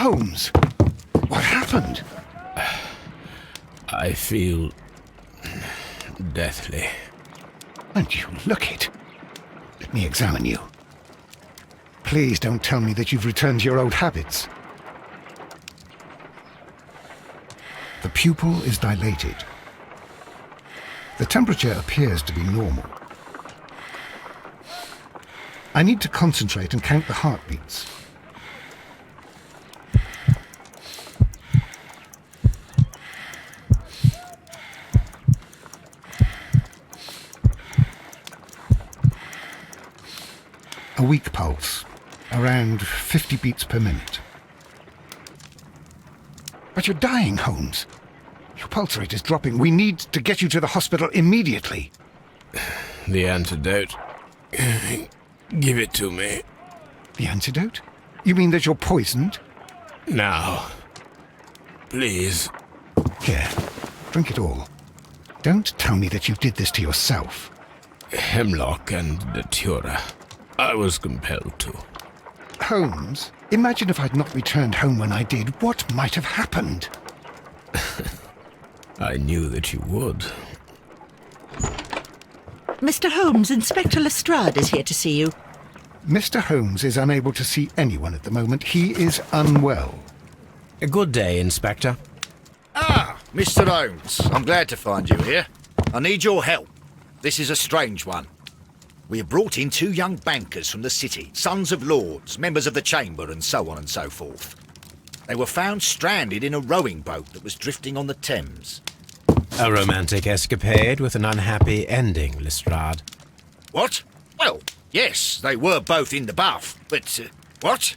Holmes, what happened? I feel deathly. And you look it. Let me examine you. Please don't tell me that you've returned to your old habits. The pupil is dilated. The temperature appears to be normal. I need to concentrate and count the heartbeats. A weak pulse, around 50 beats per minute. But you're dying, Holmes. Your pulse rate is dropping. We need to get you to the hospital immediately. The antidote. Give it to me. The antidote? You mean that you're poisoned? Now. Please. Here, drink it all. Don't tell me that you did this to yourself. Hemlock and datura. I was compelled to. Holmes, imagine if I'd not returned home when I did. What might have happened? I knew that you would. Mr. Holmes, Inspector Lestrade is here to see you. Mr. Holmes is unable to see anyone at the moment. He is unwell. A good day, Inspector. Ah, Mr. Holmes, I'm glad to find you here. I need your help. This is a strange one. We have brought in 2 young bankers from the city, sons of lords, members of the chamber, and so on and so forth. They were found stranded in a rowing boat that was drifting on the Thames. A romantic escapade with an unhappy ending, Lestrade. What? Well, yes, they were both in the bath, but, what?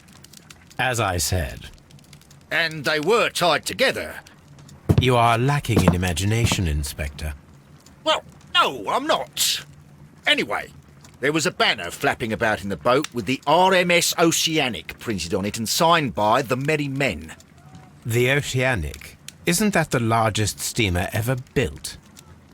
As I said. And they were tied together. You are lacking in imagination, Inspector. Well, no, I'm not. Anyway, there was a banner flapping about in the boat with the RMS Oceanic printed on it and signed by the Merry Men. The Oceanic? Isn't that the largest steamer ever built?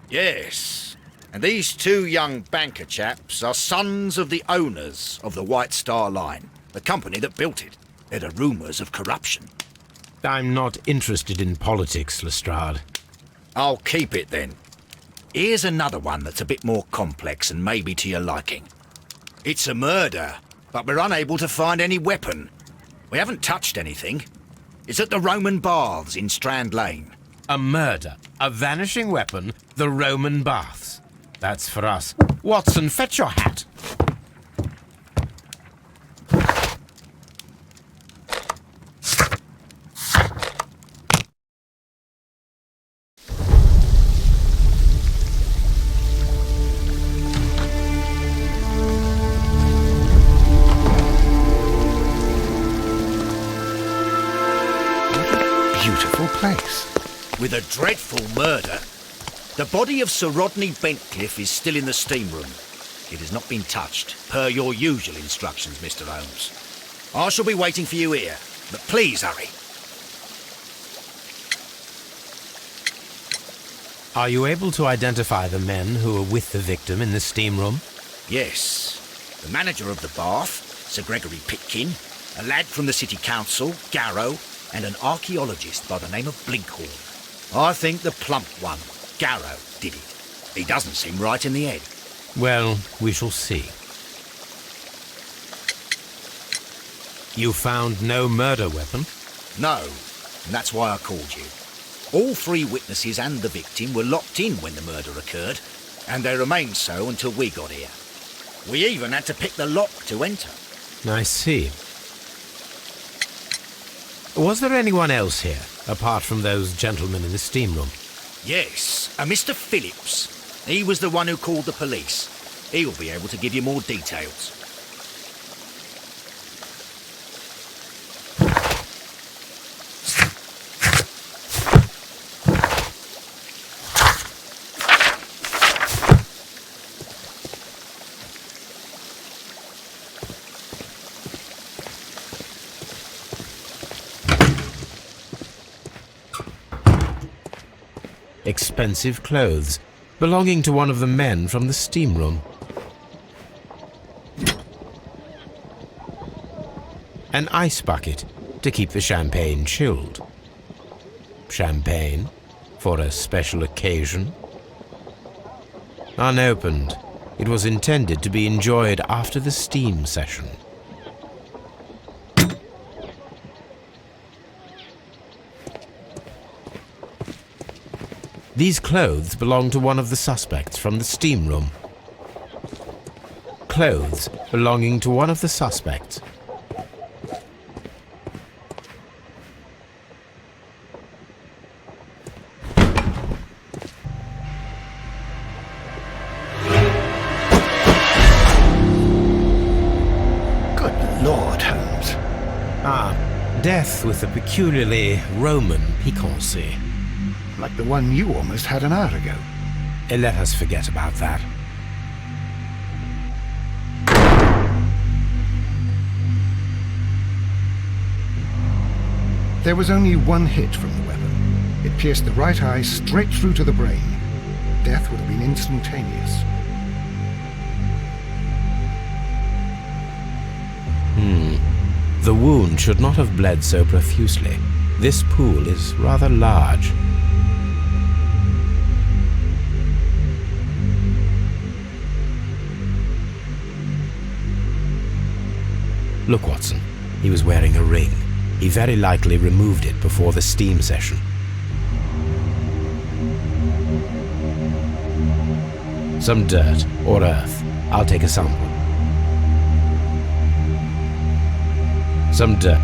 Yes. And these 2 young banker chaps are sons of the owners of the White Star Line, the company that built it. There are rumours of corruption. I'm not interested in politics, Lestrade. I'll keep it then. Here's another one that's a bit more complex and maybe to your liking. It's a murder, but we're unable to find any weapon. We haven't touched anything. It's at the Roman Baths in Strand Lane. A murder, a vanishing weapon, the Roman Baths. That's for us. Watson, fetch your hat. Beautiful place. With a dreadful murder. The body of Sir Rodney Bentcliffe is still in the steam room. It has not been touched, per your usual instructions, Mr. Holmes. I shall be waiting for you here, but please hurry. Are you able to identify the men who were with the victim in the steam room? Yes. The manager of the bath, Sir Gregory Pitkin, a lad from the city council, Garrow, and an archaeologist by the name of Blinkhorn. I think the plump one, Garrow, did it. He doesn't seem right in the head. Well, we shall see. You found no murder weapon? No, and that's why I called you. All 3 witnesses and the victim were locked in when the murder occurred, and they remained so until we got here. We even had to pick the lock to enter. I see. Was there anyone else here, apart from those gentlemen in the steam room? Yes, a Mr. Phillips. He was the one who called the police. He'll be able to give you more details. Expensive clothes, belonging to one of the men from the steam room. An ice bucket, to keep the champagne chilled. Champagne for a special occasion? Unopened, it was intended to be enjoyed after the steam session. These clothes belong to one of the suspects from the steam room. Clothes belonging to one of the suspects. Good Lord, Holmes. Ah, death with a peculiarly Roman piquancy. Like the one you almost had an hour ago. Let us forget about that. There was only one hit from the weapon. It pierced the right eye straight through to the brain. Death would have been instantaneous. The wound should not have bled so profusely. This pool is rather large. Look, Watson. He was wearing a ring. He very likely removed it before the steam session. Some dirt or earth. I'll take a sample. Some dirt.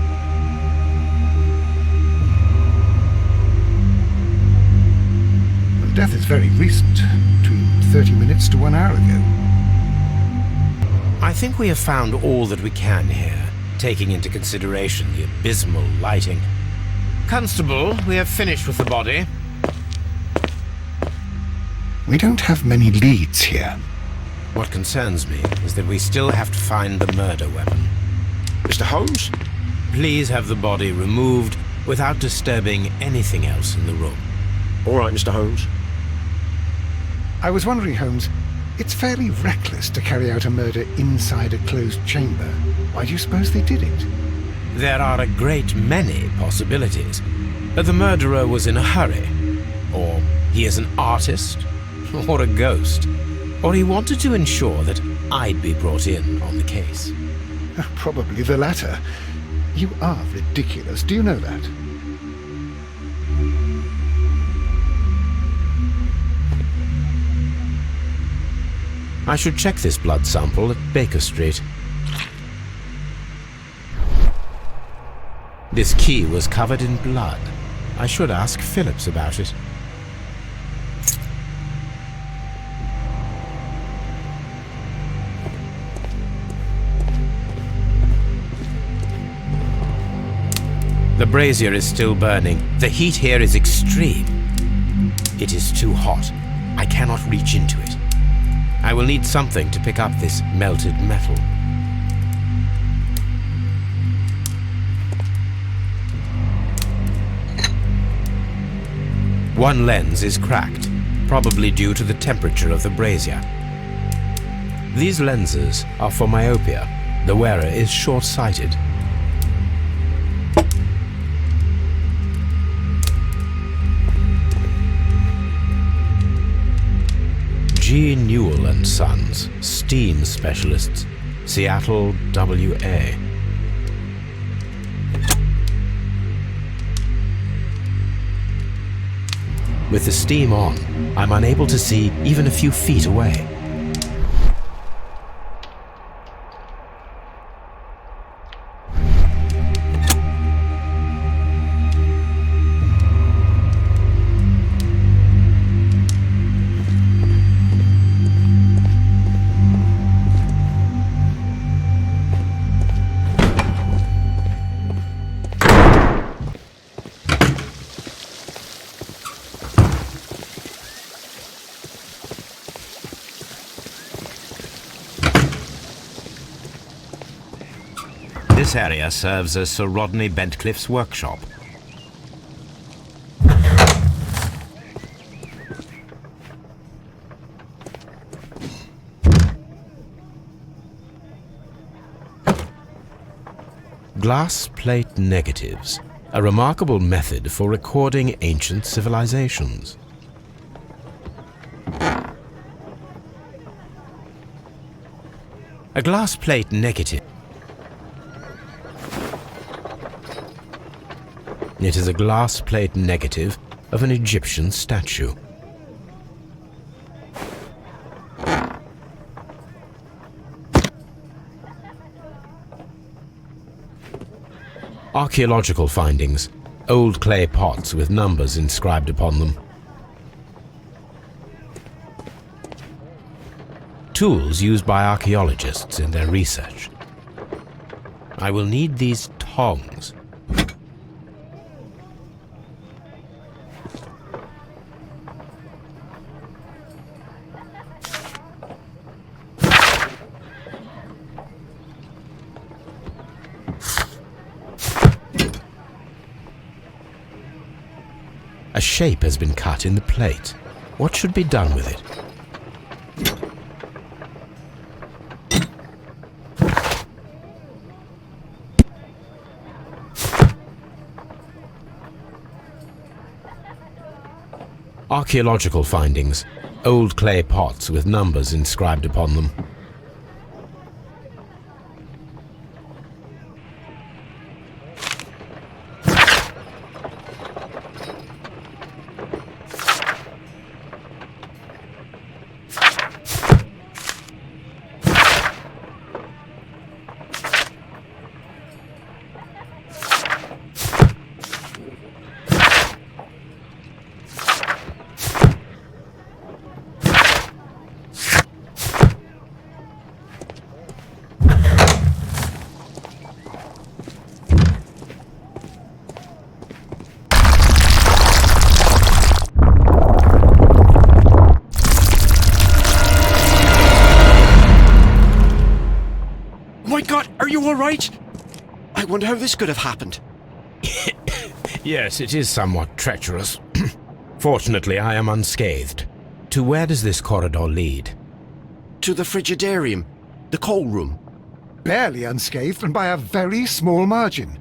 Well, death is very recent. Between 30 minutes to 1 hour ago. I think we have found all that we can here, taking into consideration the abysmal lighting. Constable, we have finished with the body. We don't have many leads here. What concerns me is that we still have to find the murder weapon. Mr. Holmes? Please have the body removed without disturbing anything else in the room. All right, Mr. Holmes. I was wondering, Holmes, it's fairly reckless to carry out a murder inside a closed chamber. Why do you suppose they did it? There are a great many possibilities. The murderer was in a hurry, or he is an artist, or a ghost, or he wanted to ensure that I'd be brought in on the case. Probably the latter. You are ridiculous. Do you know that? I should check this blood sample at Baker Street. This key was covered in blood. I should ask Phillips about it. The brazier is still burning. The heat here is extreme. It is too hot. I cannot reach into it. I will need something to pick up this melted metal. One lens is cracked, probably due to the temperature of the brazier. These lenses are for myopia. The wearer is short-sighted. G. Newell and Sons, steam specialists, Seattle, WA. With the steam on, I'm unable to see even a few feet away. This area serves as Sir Rodney Bentcliffe's workshop. Glass plate negatives, a remarkable method for recording ancient civilizations. A glass plate negative. It is a glass plate negative of an Egyptian statue. Archaeological findings, old clay pots with numbers inscribed upon them. Tools used by archaeologists in their research. I will need these tongs. A shape has been cut in the plate. What should be done with it? Archaeological findings, old clay pots with numbers inscribed upon them. All right? I wonder how this could have happened. Yes, it is somewhat treacherous. Fortunately, I am unscathed. To where does this corridor lead? To the frigidarium, the coal room. Barely unscathed and by a very small margin.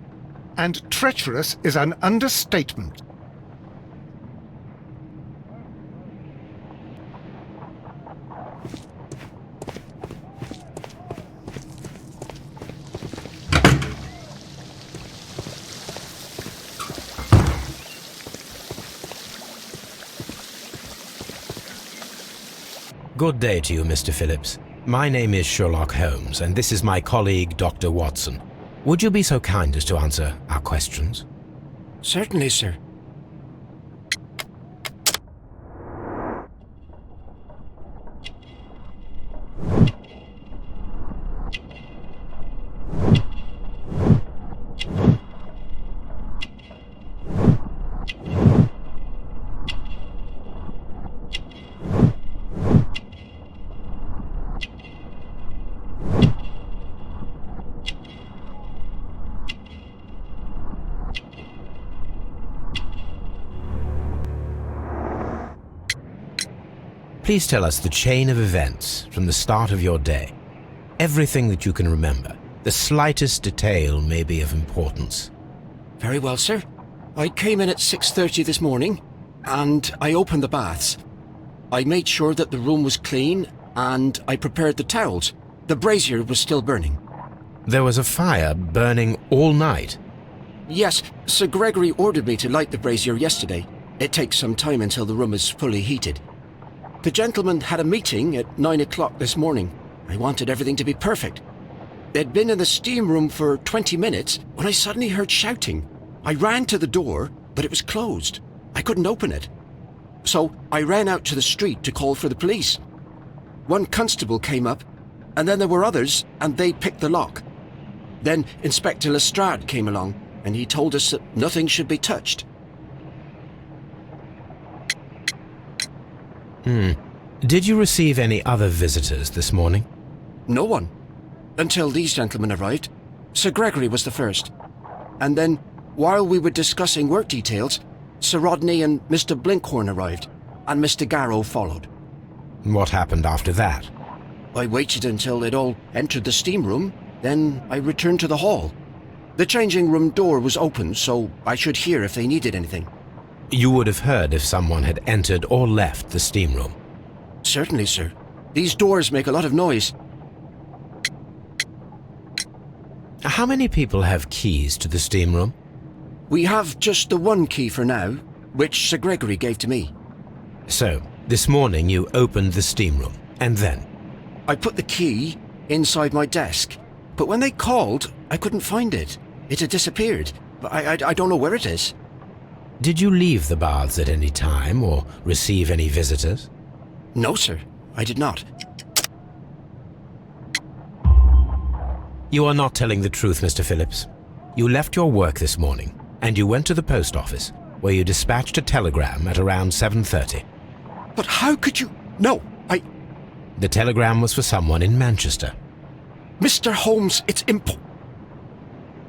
And treacherous is an understatement. Good day to you, Mr. Phillips. My name is Sherlock Holmes, and this is my colleague, Dr. Watson. Would you be so kind as to answer our questions? Certainly, sir. Please tell us the chain of events from the start of your day. Everything that you can remember. The slightest detail may be of importance. Very well, sir. I came in at 6:30 this morning, and I opened the baths. I made sure that the room was clean, and I prepared the towels. The brazier was still burning. There was a fire burning all night. Yes, Sir Gregory ordered me to light the brazier yesterday. It takes some time until the room is fully heated. The gentleman had a meeting at 9 o'clock this morning. I wanted everything to be perfect. They'd been in the steam room for 20 minutes when I suddenly heard shouting. I ran to the door, but it was closed. I couldn't open it. So I ran out to the street to call for the police. One constable came up, and then there were others, and they picked the lock. Then Inspector Lestrade came along, and he told us that nothing should be touched. Did you receive any other visitors this morning? No one. Until these gentlemen arrived. Sir Gregory was the first. And then, while we were discussing work details, Sir Rodney and Mr. Blinkhorn arrived, and Mr. Garrow followed. What happened after that? I waited until they'd all entered the steam room, then I returned to the hall. The changing room door was open, so I should hear if they needed anything. You would have heard if someone had entered or left the steam room. Certainly, sir. These doors make a lot of noise. How many people have keys to the steam room? We have just the one key for now, which Sir Gregory gave to me. So, this morning you opened the steam room, and then? I put the key inside my desk, but when they called, I couldn't find it. It had disappeared. I don't know where it is. Did you leave the baths at any time or receive any visitors? No, sir, I did not. You are not telling the truth, Mr. Phillips. You left your work this morning, and you went to the post office, where you dispatched a telegram at around 7:30. But how could you... No, The telegram was for someone in Manchester. Mr. Holmes, it's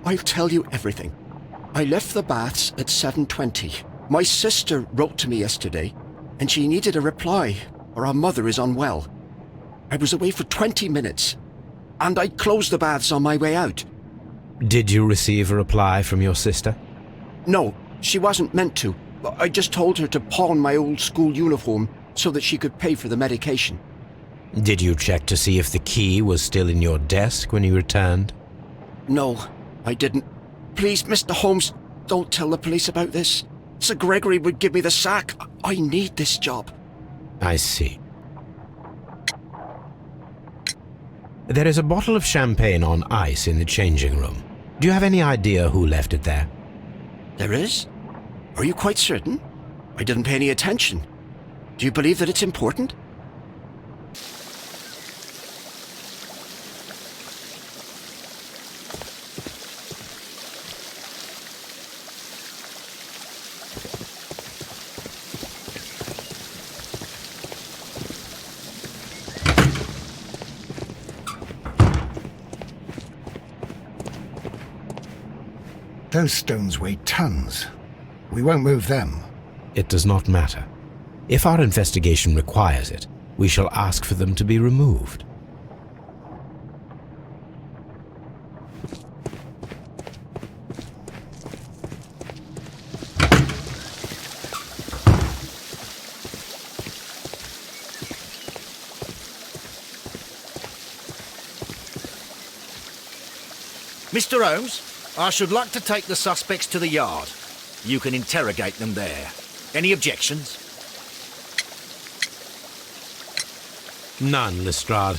I'll tell you everything. I left the baths at 7:20. My sister wrote to me yesterday, and she needed a reply, or our mother is unwell. I was away for 20 minutes, and I closed the baths on my way out. Did you receive a reply from your sister? No, she wasn't meant to. I just told her to pawn my old school uniform so that she could pay for the medication. Did you check to see if the key was still in your desk when you returned? No, I didn't. Please, Mr. Holmes, don't tell the police about this. Sir Gregory would give me the sack. I need this job. I see. There is a bottle of champagne on ice in the changing room. Do you have any idea who left it there? There is? Are you quite certain? I didn't pay any attention. Do you believe that it's important? Those stones weigh tons. We won't move them. It does not matter. If our investigation requires it, we shall ask for them to be removed. Mr. Holmes, I should like to take the suspects to the yard. You can interrogate them there. Any objections? None, Lestrade.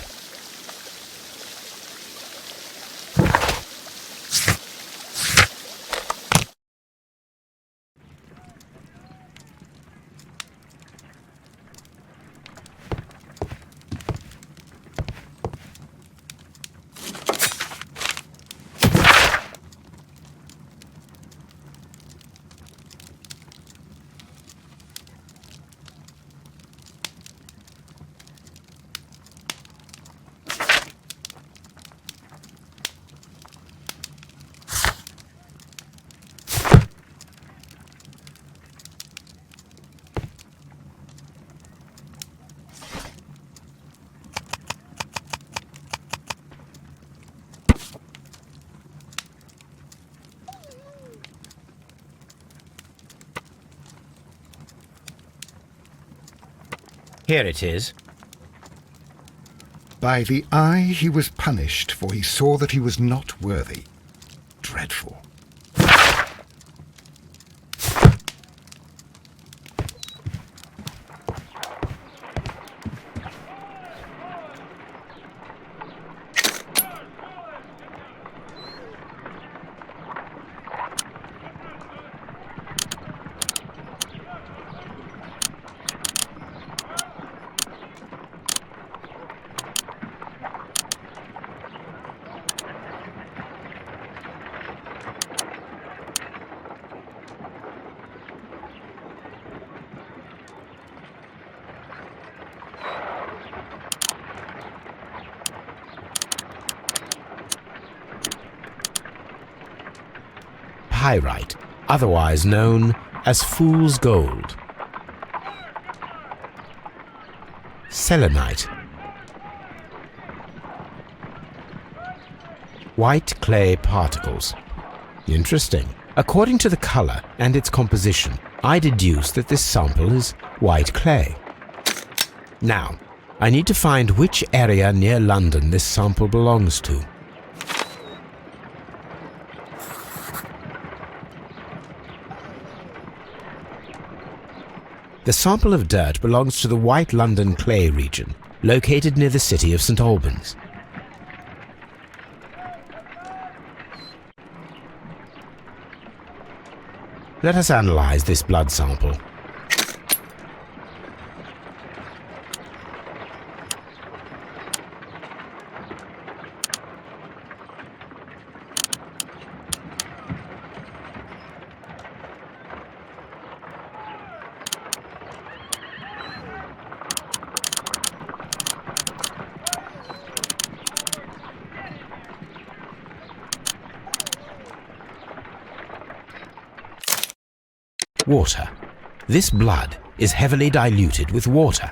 Here it is. By the eye he was punished, for he saw that he was not worthy. Dreadful. Pyrite, otherwise known as fool's gold. Selenite. White clay particles. Interesting. According to the color and its composition, I deduce that this sample is white clay. Now, I need to find which area near London this sample belongs to. The sample of dirt belongs to the White London clay region, located near the city of St. Albans. Let us analyze this blood sample. Water. This blood is heavily diluted with water.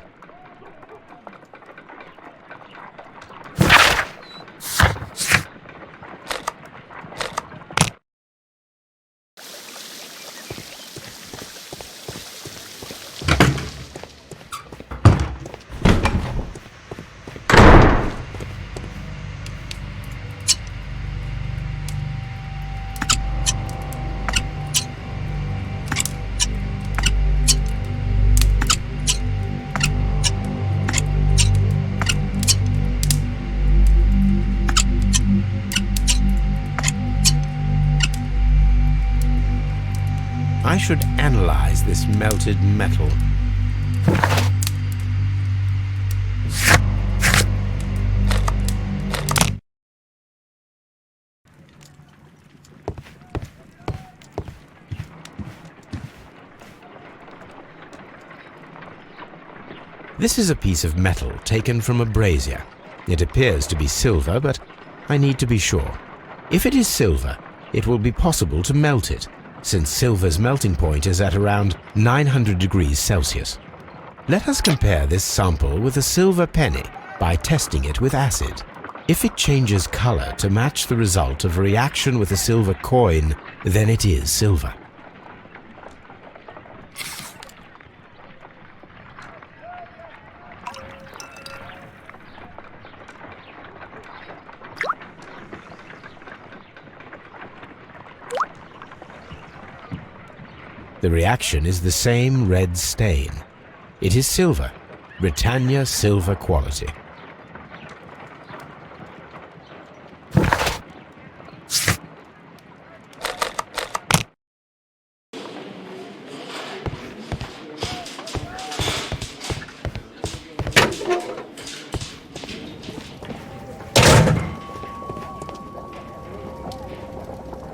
I should analyze this melted metal. This is a piece of metal taken from a brazier. It appears to be silver, but I need to be sure. If it is silver, it will be possible to melt it, since silver's melting point is at around 900 degrees Celsius. Let us compare this sample with a silver penny by testing it with acid. If it changes color to match the result of a reaction with a silver coin, then it is silver. The reaction is the same red stain. It is silver, Britannia silver quality.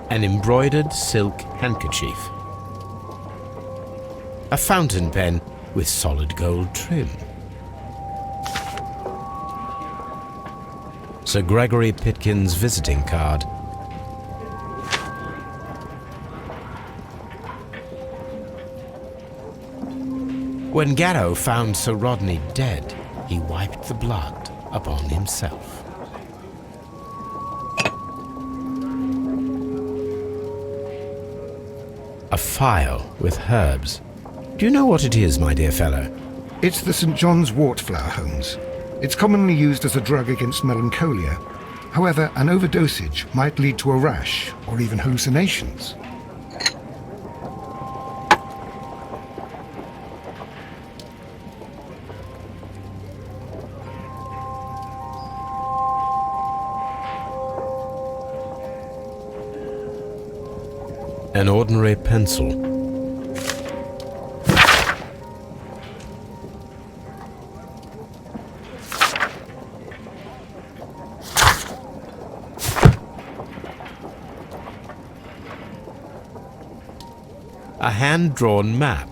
An embroidered silk handkerchief. A fountain pen with solid gold trim. Sir Gregory Pitkin's visiting card. When Garrow found Sir Rodney dead, he wiped the blood upon himself. A phial with herbs. Do you know what it is, my dear fellow? It's the St. John's wort flower, Holmes. It's commonly used as a drug against melancholia. However, an overdosage might lead to a rash or even hallucinations. An ordinary pencil. A hand-drawn map.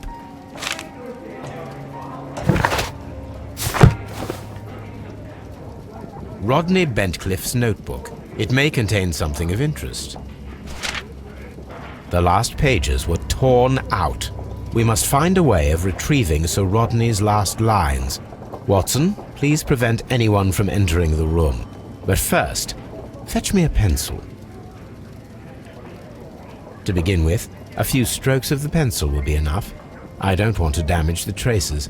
Rodney Bentcliffe's notebook. It may contain something of interest. The last pages were torn out. We must find a way of retrieving Sir Rodney's last lines. Watson, please prevent anyone from entering the room. But first, fetch me a pencil. To begin with, a few strokes of the pencil will be enough. I don't want to damage the traces.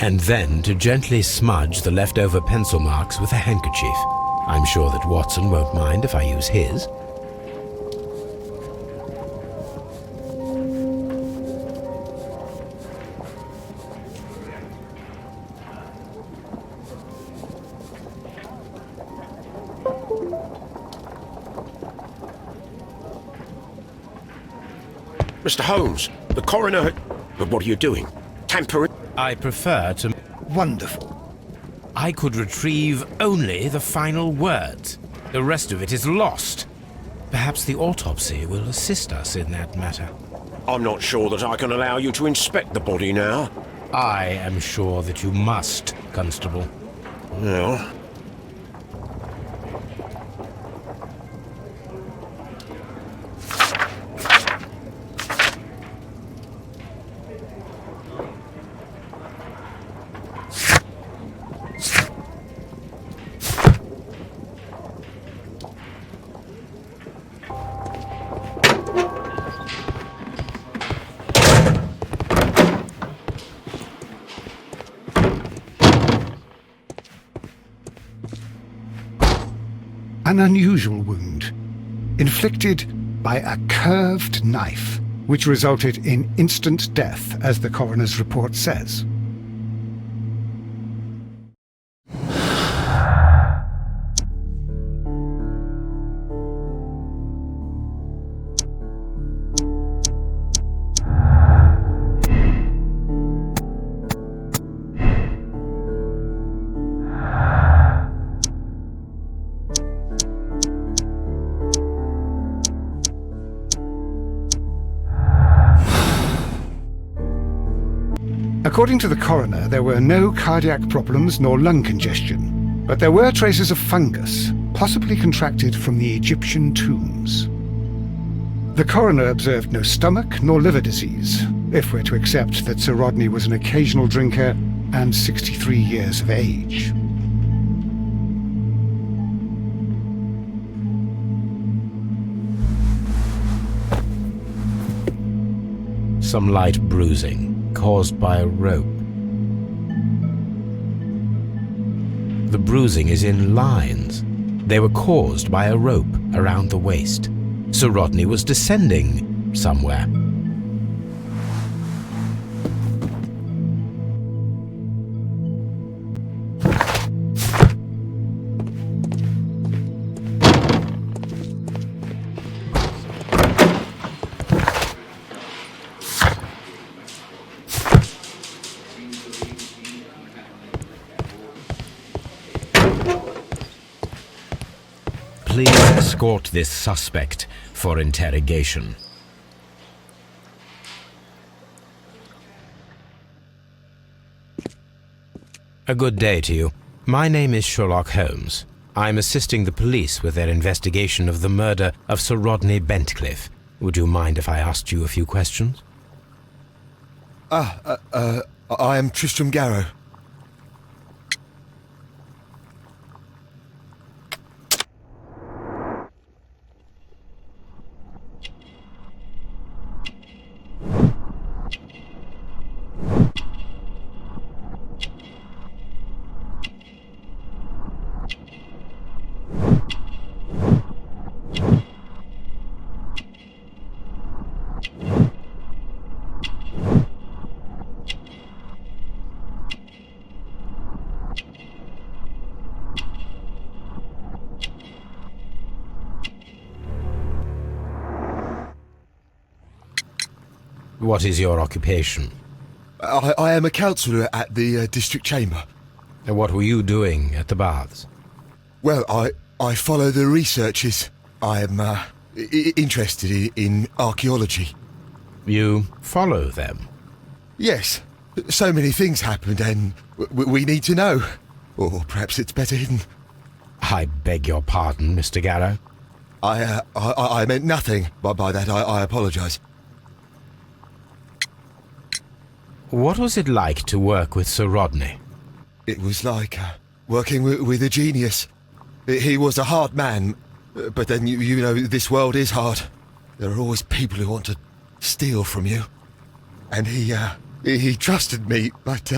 And then to gently smudge the leftover pencil marks with a handkerchief. I'm sure that Watson won't mind if I use his. Mr. Holmes, the coroner... But what are you doing? Tampering? I prefer to... Wonderful. I could retrieve only the final words. The rest of it is lost. Perhaps the autopsy will assist us in that matter. I'm not sure that I can allow you to inspect the body now. I am sure that you must, Constable. Well... An unusual wound, inflicted by a curved knife, which resulted in instant death, as the coroner's report says. According to the coroner, there were no cardiac problems nor lung congestion, but there were traces of fungus, possibly contracted from the Egyptian tombs. The coroner observed no stomach nor liver disease, if we're to accept that Sir Rodney was an occasional drinker and 63 years of age. Some light bruising, caused by a rope. The bruising is in lines. They were caused by a rope around the waist. Sir Rodney was descending somewhere. Please escort this suspect for interrogation. A good day to you. My name is Sherlock Holmes. I'm assisting the police with their investigation of the murder of Sir Rodney Bentcliffe. Would you mind if I asked you a few questions? I am Tristram Garrow. What is your occupation? I am a counsellor at the district chamber. And what were you doing at the baths? Well, I follow the researches. I am interested in archaeology. You follow them? Yes. So many things happened and we need to know. Or perhaps it's better hidden. I beg your pardon, Mr. Garrow. I meant nothing by that. I apologise. What was it like to work with Sir Rodney? It was like working with a genius. He was a hard man, but then you know this world is hard. There are always people who want to steal from you. And he trusted me, but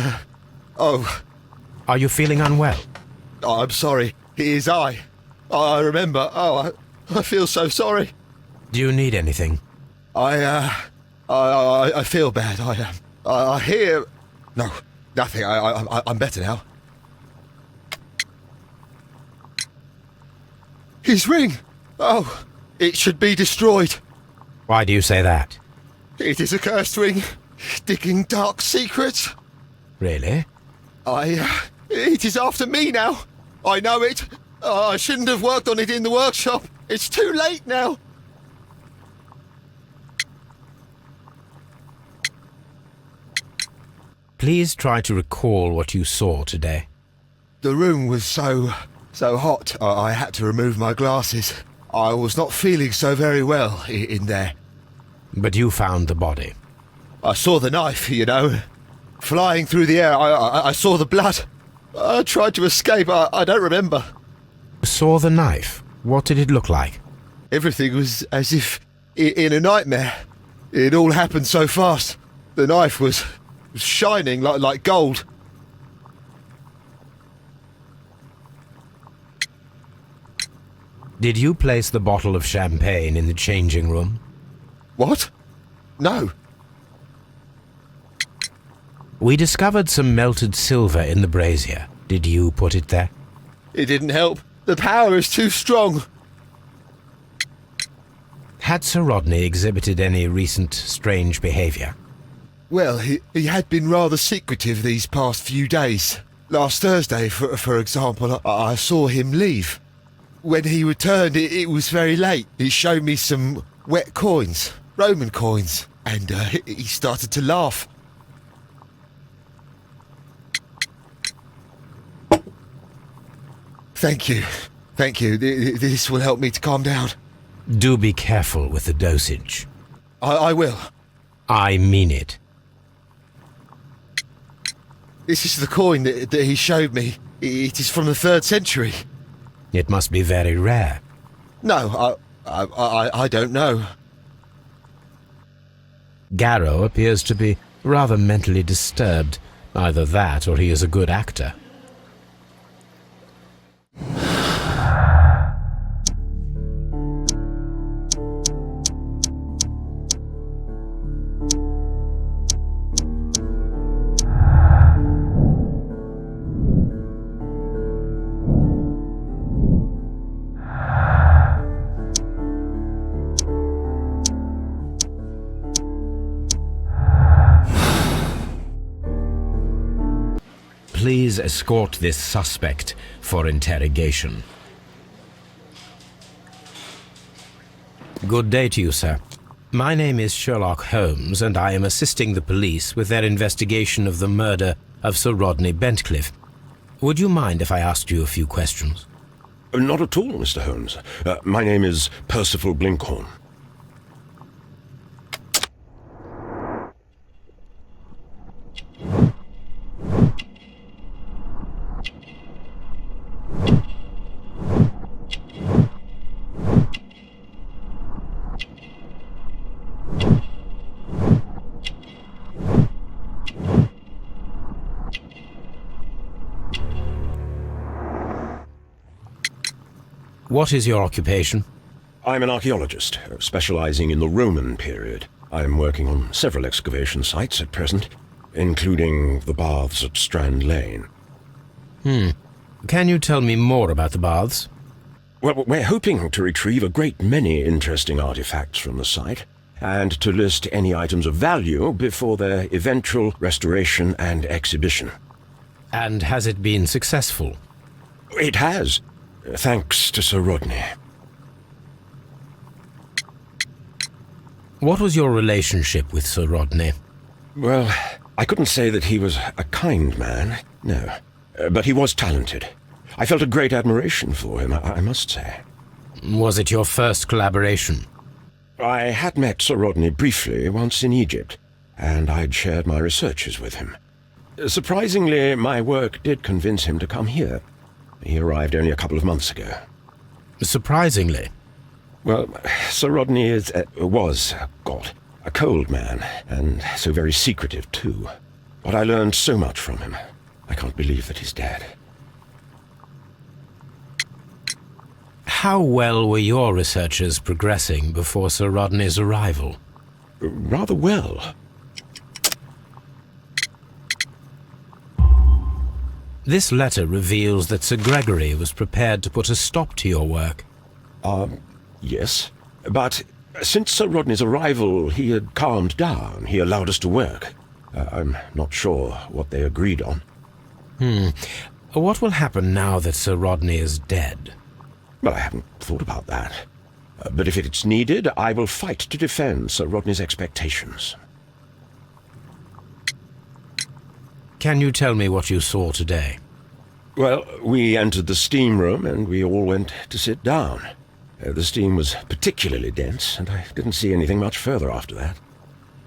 Are you feeling unwell? I'm sorry. It is I remember. I feel so sorry. Do you need anything? I feel bad. I hear... No, nothing. I'm better now. His ring! Oh, it should be destroyed. Why do you say that? It is a cursed ring, digging dark secrets. Really? It is after me now. I know it. I shouldn't have worked on it in the workshop. It's too late now. Please try to recall what you saw today. The room was so hot, I had to remove my glasses. I was not feeling so very well in there. But you found the body. I saw the knife, you know, flying through the air. I saw the blood. I tried to escape. I don't remember. Saw the knife? What did it look like? Everything was as if in a nightmare. It all happened so fast. The knife was shining like gold. Did you place the bottle of champagne in the changing room? What? No. We discovered some melted silver in the brazier. Did you put it there? It didn't help. The power is too strong. Had Sir Rodney exhibited any recent strange behaviour? Well, he had been rather secretive these past few days. Last Thursday, for example, I saw him leave. When he returned, it was very late. He showed me some wet coins, Roman coins, and he started to laugh. Thank you. Thank you. This will help me to calm down. Do be careful with the dosage. I will. I mean it. This is the coin that he showed me. It is from the 3rd century. It must be very rare. No, I don't know. Garrow appears to be rather mentally disturbed. Either that or he is a good actor. Please escort this suspect for interrogation. Good day to you, sir. My name is Sherlock Holmes, and I am assisting the police with their investigation of the murder of Sir Rodney Bentcliffe. Would you mind if I asked you a few questions? Not at all, Mr. Holmes. My name is Percival Blinkhorn. What is your occupation? I'm an archaeologist, specializing in the Roman period. I'm working on several excavation sites at present, including the baths at Strand Lane. Can you tell me more about the baths? Well, we're hoping to retrieve a great many interesting artifacts from the site, and to list any items of value before their eventual restoration and exhibition. And has it been successful? It has, thanks to Sir Rodney. What was your relationship with Sir Rodney? Well, I couldn't say that he was a kind man, no. But he was talented. I felt a great admiration for him, I must say. Was it your first collaboration? I had met Sir Rodney briefly once in Egypt, and I'd shared my researches with him. Surprisingly, my work did convince him to come here. He arrived only a couple of months ago. Surprisingly? Well, Sir Rodney was a cold man, and so very secretive too. But I learned so much from him. I can't believe that he's dead. How well were your researches progressing before Sir Rodney's arrival? Rather well. This letter reveals that Sir Gregory was prepared to put a stop to your work. Yes. But since Sir Rodney's arrival, he had calmed down. He allowed us to work. I'm not sure what they agreed on. What will happen now that Sir Rodney is dead? Well, I haven't thought about that. But if it's needed, I will fight to defend Sir Rodney's expectations. Can you tell me what you saw today? Well, we entered the steam room and we all went to sit down. The steam was particularly dense, and I didn't see anything much further after that.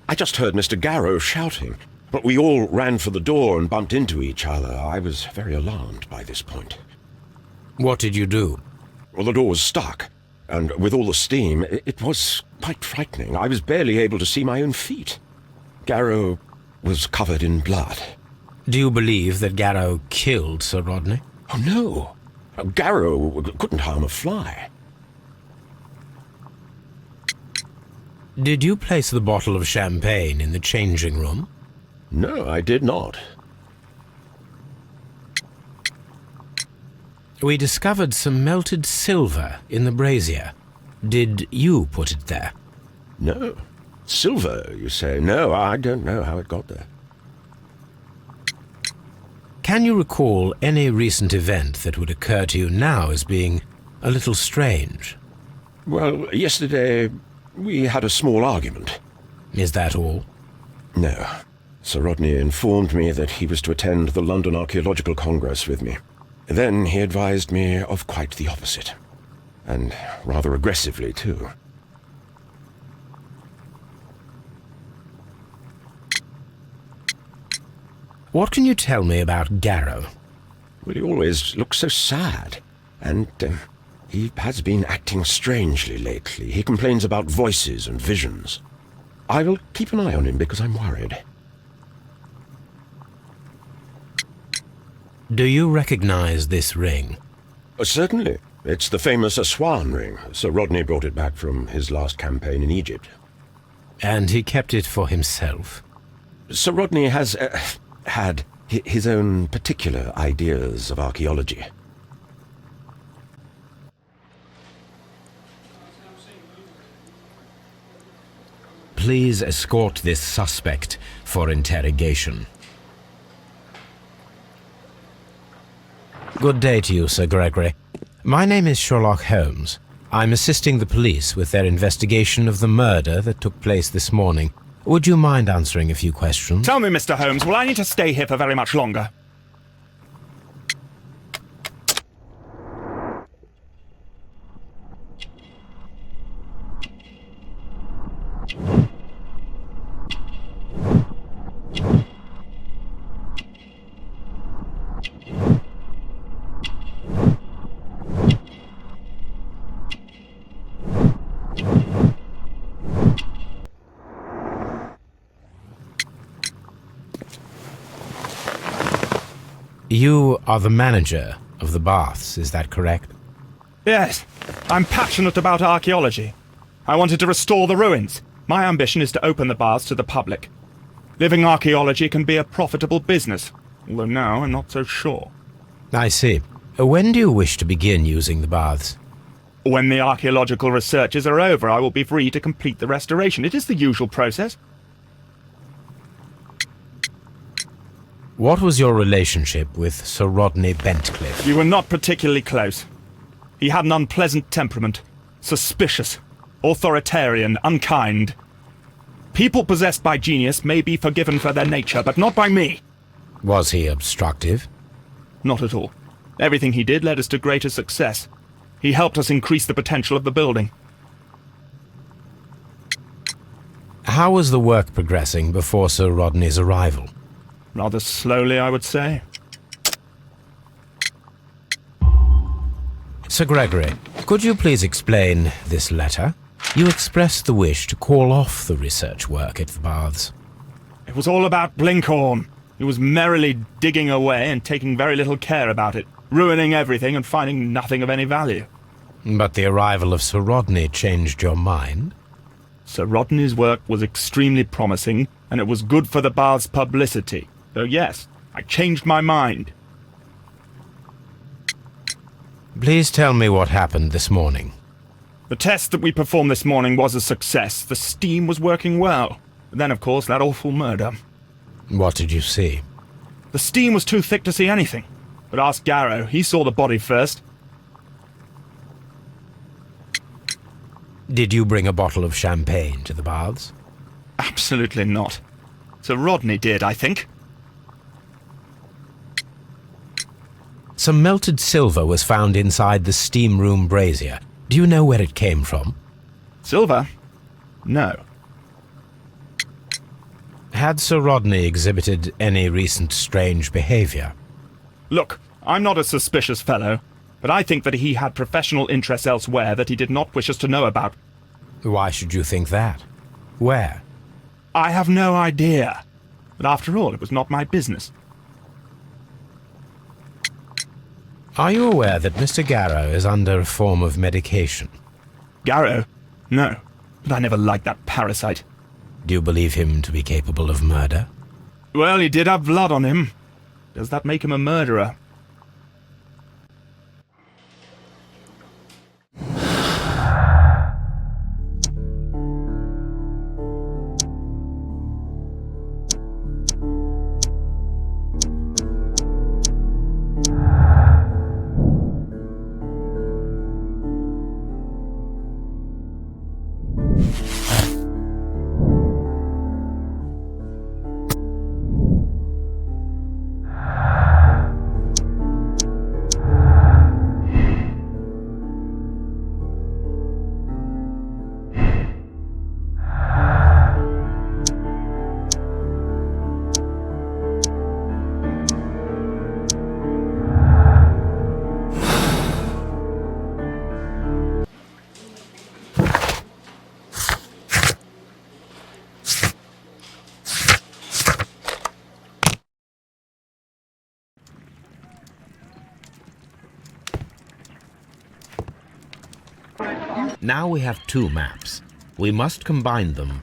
I just heard Mr. Garrow shouting, but we all ran for the door and bumped into each other. I was very alarmed by this point. What did you do? Well, the door was stuck, and with all the steam, it was quite frightening. I was barely able to see my own feet. Garrow was covered in blood. Do you believe that Garrow killed Sir Rodney? Oh, no. Garrow couldn't harm a fly. Did you place the bottle of champagne in the changing room? No, I did not. We discovered some melted silver in the brazier. Did you put it there? No. Silver, you say? No, I don't know how it got there. Can you recall any recent event that would occur to you now as being a little strange? Well, yesterday we had a small argument. Is that all? No. Sir Rodney informed me that he was to attend the London Archaeological Congress with me. Then he advised me of quite the opposite. And rather aggressively, too. What can you tell me about Garrow? Well, he always looks so sad. And he has been acting strangely lately. He complains about voices and visions. I will keep an eye on him because I'm worried. Do you recognize this ring? Certainly. It's the famous Aswan ring. Sir Rodney brought it back from his last campaign in Egypt. And he kept it for himself? Sir Rodney has had his own particular ideas of archaeology. Please escort this suspect for interrogation. Good day to you, Sir Gregory. My name is Sherlock Holmes. I'm assisting the police with their investigation of the murder that took place this morning. Would you mind answering a few questions? Tell me, Mr. Holmes, will I need to stay here for very much longer? You are the manager of the baths, is that correct? Yes, I'm passionate about archaeology. I wanted to restore the ruins. My ambition is to open the baths to the public. Living archaeology can be a profitable business, although now I'm not so sure. I see. When do you wish to begin using the baths? When the archaeological researches are over, I will be free to complete the restoration. It is the usual process. What was your relationship with Sir Rodney Bentcliffe? We were not particularly close. He had an unpleasant temperament. Suspicious, authoritarian, unkind. People possessed by genius may be forgiven for their nature, but not by me. Was he obstructive? Not at all. Everything he did led us to greater success. He helped us increase the potential of the building. How was the work progressing before Sir Rodney's arrival? Rather slowly, I would say. Sir Gregory, could you please explain this letter? You expressed the wish to call off the research work at the baths. It was all about Blinkhorn. He was merrily digging away and taking very little care about it, ruining everything and finding nothing of any value. But the arrival of Sir Rodney changed your mind? Sir Rodney's work was extremely promising, and it was good for the bath's publicity. So yes, I changed my mind. Please tell me what happened this morning. The test that we performed this morning was a success. The steam was working well. But then, of course, that awful murder. What did you see? The steam was too thick to see anything. But ask Garrow. He saw the body first. Did you bring a bottle of champagne to the baths? Absolutely not. Sir Rodney did, I think. Some melted silver was found inside the steam room brazier. Do you know where it came from? Silver? No. Had Sir Rodney exhibited any recent strange behavior? Look, I'm not a suspicious fellow, but I think that he had professional interests elsewhere that he did not wish us to know about. Why should you think that? Where? I have no idea. But after all, it was not my business. Are you aware that Mr. Garrow is under a form of medication? Garrow? No. But I never liked that parasite. Do you believe him to be capable of murder? Well, he did have blood on him. Does that make him a murderer? Now we have two maps. We must combine them.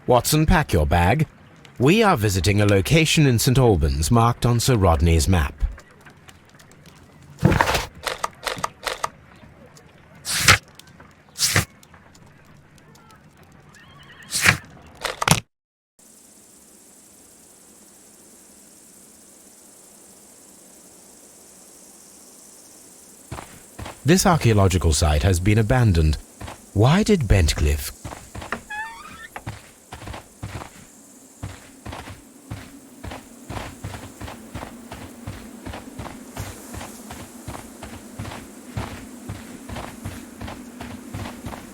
Watson, pack your bag. We are visiting a location in St. Albans marked on Sir Rodney's map. This archaeological site has been abandoned. Why did Bentcliffe...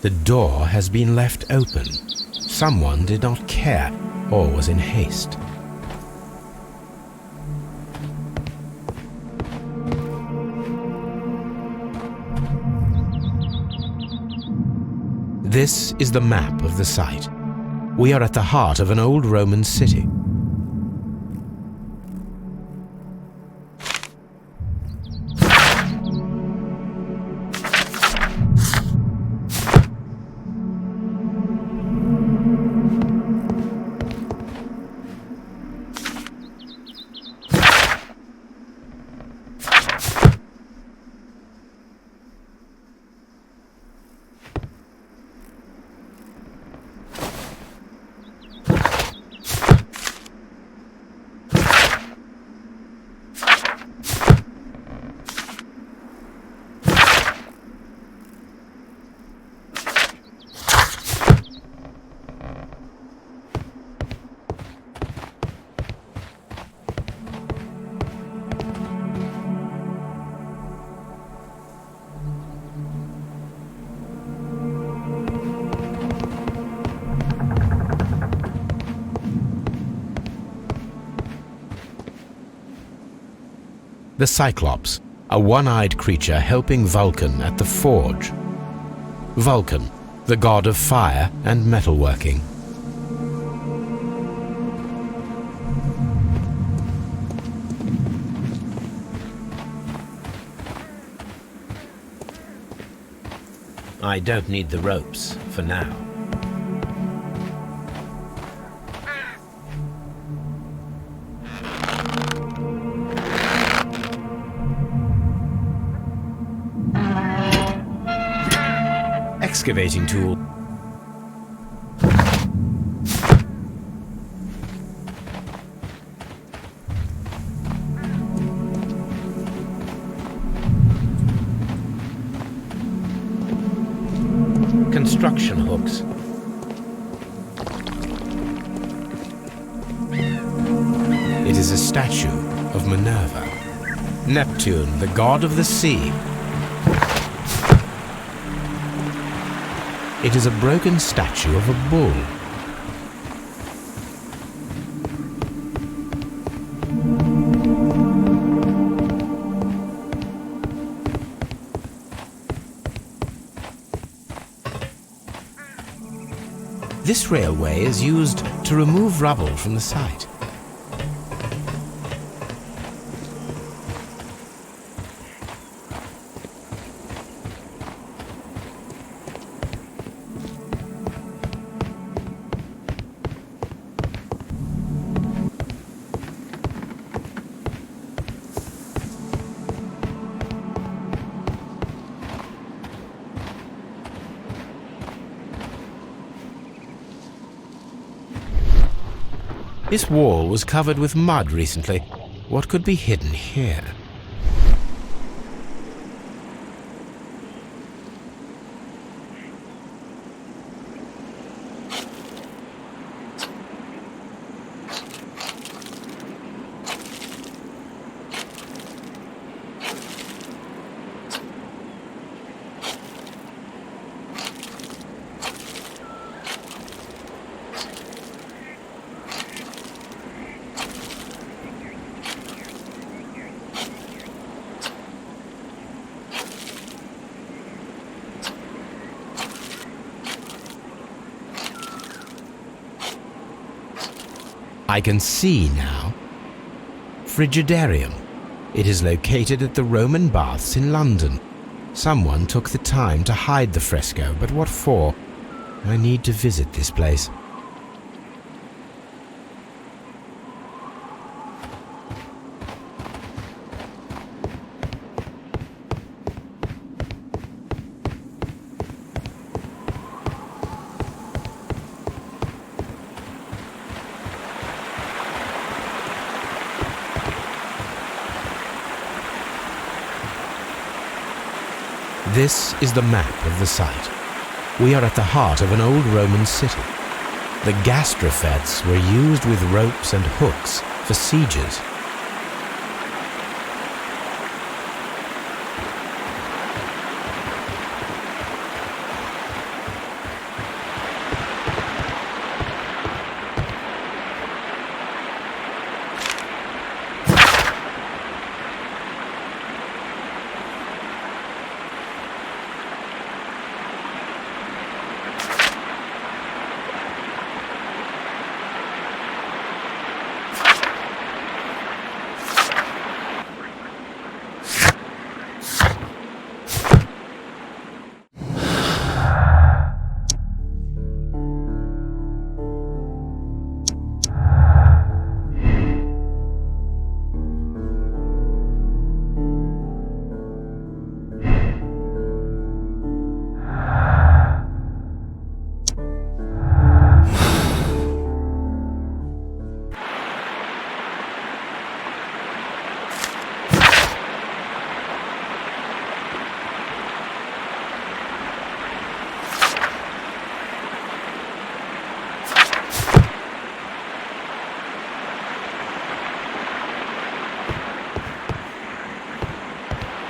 The door has been left open. Someone did not care or was in haste. This is the map of the site. We are at the heart of an old Roman city. The Cyclops, a one-eyed creature helping Vulcan at the forge. Vulcan, the god of fire and metalworking. I don't need the ropes for now. Excavating tool. Construction hooks. It is a statue of Minerva, Neptune, the god of the sea. It is a broken statue of a bull. This railway is used to remove rubble from the site. This wall was covered with mud recently. What could be hidden here? I can see now. Frigidarium. It is located at the Roman Baths in London. Someone took the time to hide the fresco, but what for? I need to visit this place. This is the map of the site. We are at the heart of an old Roman city. The gastrofets were used with ropes and hooks for sieges.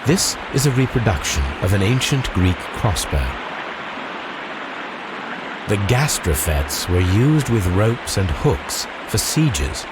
This is a reproduction of an ancient Greek crossbow. The gastrofets were used with ropes and hooks for sieges.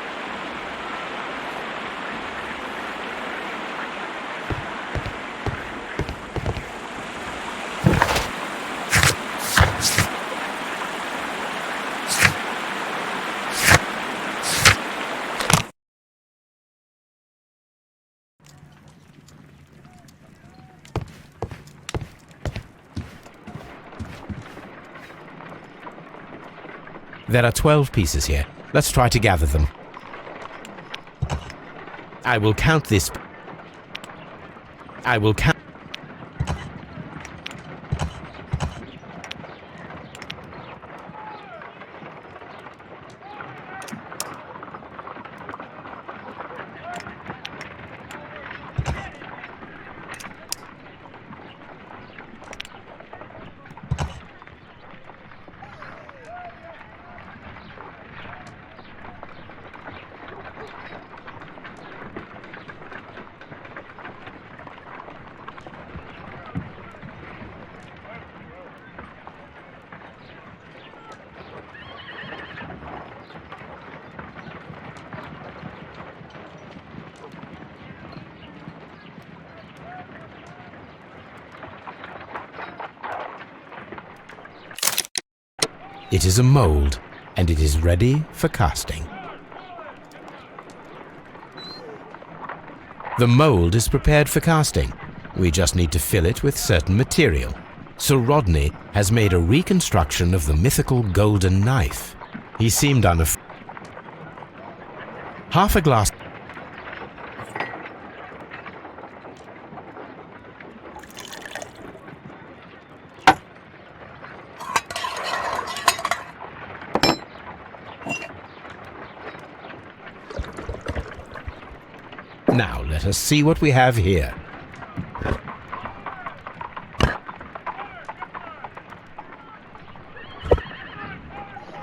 There are 12 pieces here. Let's try to gather them. I will count this. I will count. It is a mold, and it is ready for casting. The mold is prepared for casting. We just need to fill it with certain material. Sir Rodney has made a reconstruction of the mythical golden knife. He seemed unafraid. Half a glass. Now let us see what we have here.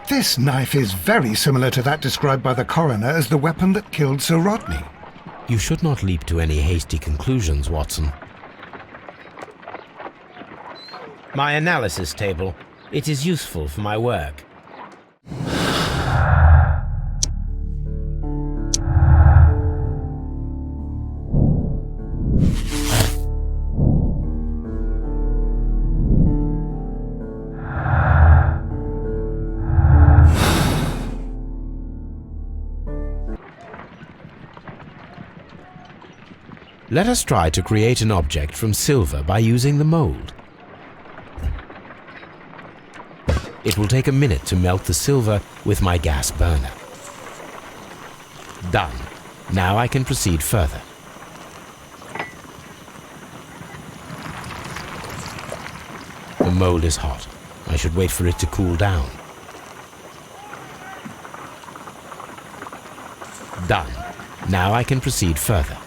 This knife is very similar to that described by the coroner as the weapon that killed Sir Rodney. You should not leap to any hasty conclusions, Watson. My analysis table. It is useful for my work. Let us try to create an object from silver by using the mold. It will take a minute to melt the silver with my gas burner. Done. Now I can proceed further. The mold is hot. I should wait for it to cool down. Done. Now I can proceed further.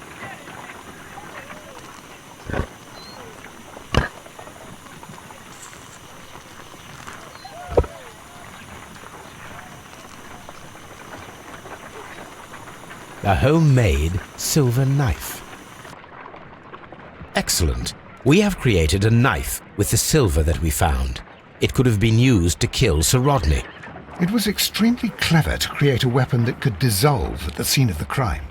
A homemade silver knife. Excellent. We have created a knife with the silver that we found. It could have been used to kill Sir Rodney. It was extremely clever to create a weapon that could dissolve at the scene of the crime.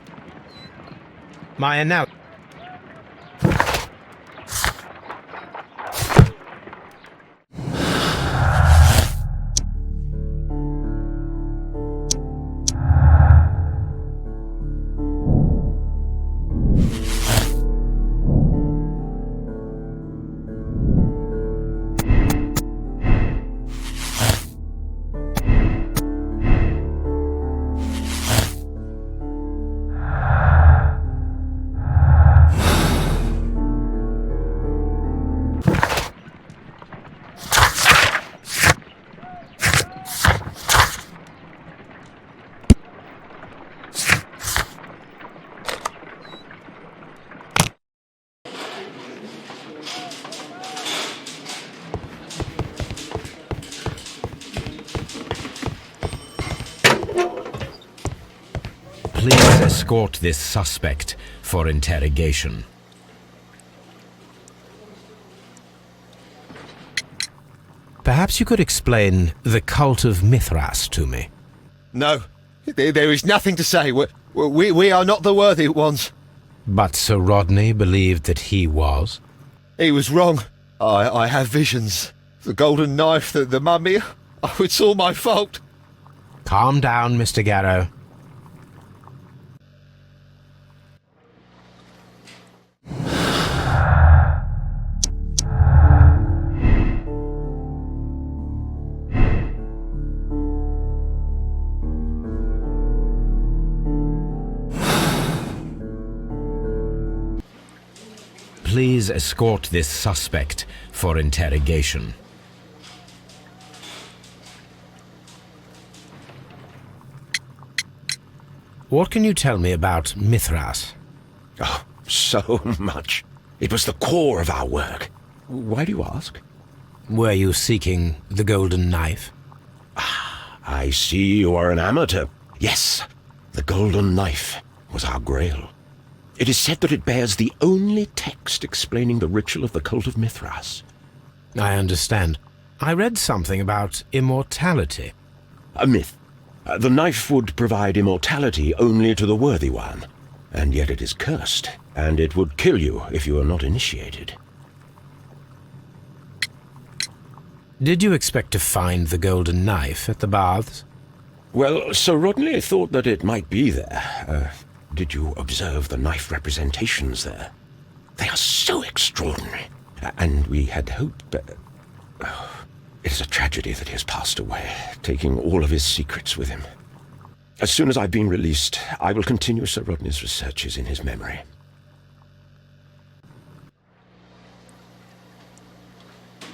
My analysis. Please escort this suspect for interrogation. Perhaps you could explain the cult of Mithras to me. No, there is nothing to say. We are not the worthy ones. But Sir Rodney believed that he was. He was wrong. I have visions. The golden knife, the mummy. Oh, it's all my fault. Calm down, Mr. Garrow. Please escort this suspect for interrogation. What can you tell me about Mithras? Oh, so much. It was the core of our work. Why do you ask? Were you seeking the golden knife? I see you are an amateur. Yes, the golden knife was our grail. It is said that it bears the only text explaining the ritual of the cult of Mithras. I understand. I read something about immortality. A myth. The knife would provide immortality only to the worthy one, and yet it is cursed, and it would kill you if you are not initiated. Did you expect to find the golden knife at the baths? Well, Sir Rodney thought that it might be there. Did you observe the knife representations there? They are so extraordinary, and we had hoped... It is a tragedy that he has passed away, taking all of his secrets with him. As soon as I've been released, I will continue Sir Rodney's researches in his memory.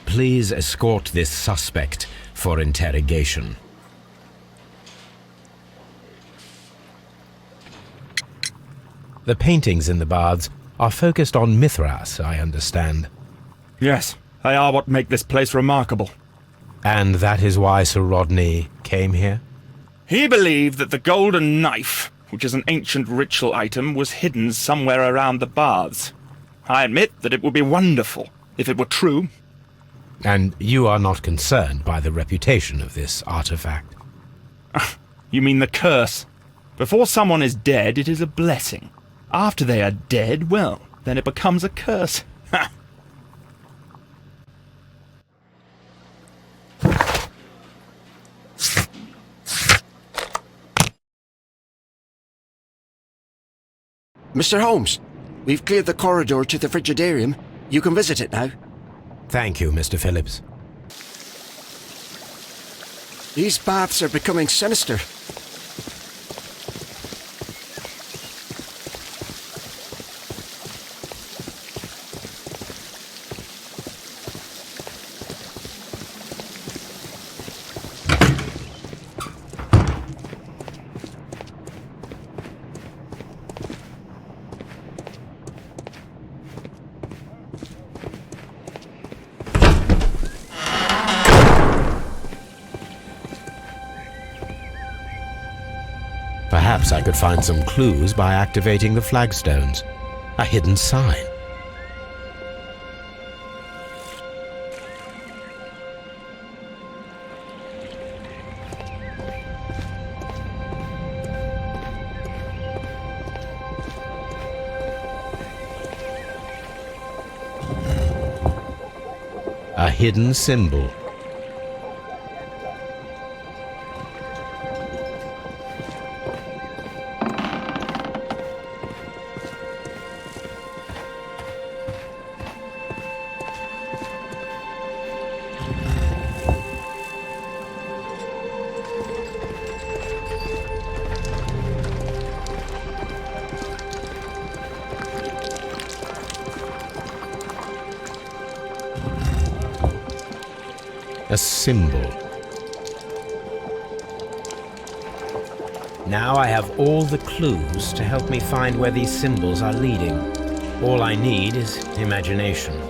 Please escort this suspect for interrogation. The paintings in the baths are focused on Mithras, I understand. Yes, they are what make this place remarkable. And that is why Sir Rodney came here? He believed that the golden knife, which is an ancient ritual item, was hidden somewhere around the baths. I admit that it would be wonderful if it were true. And you are not concerned by the reputation of this artifact? You mean the curse? Before someone is dead, it is a blessing. After they are dead, well, then it becomes a curse. Ha! Mr. Holmes, we've cleared the corridor to the frigidarium. You can visit it now. Thank you, Mr. Phillips. These baths are becoming sinister. Perhaps I could find some clues by activating the flagstones. A hidden sign. A hidden symbol. A symbol. Now I have all the clues to help me find where these symbols are leading. All I need is imagination.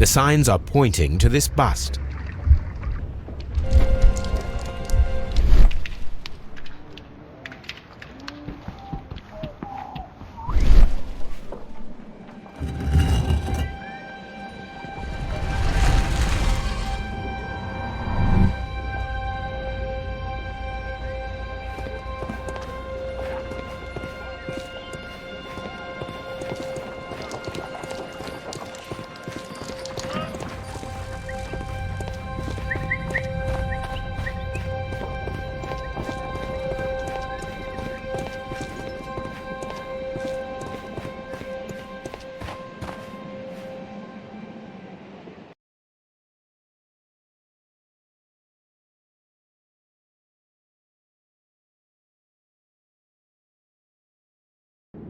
The signs are pointing to this bust.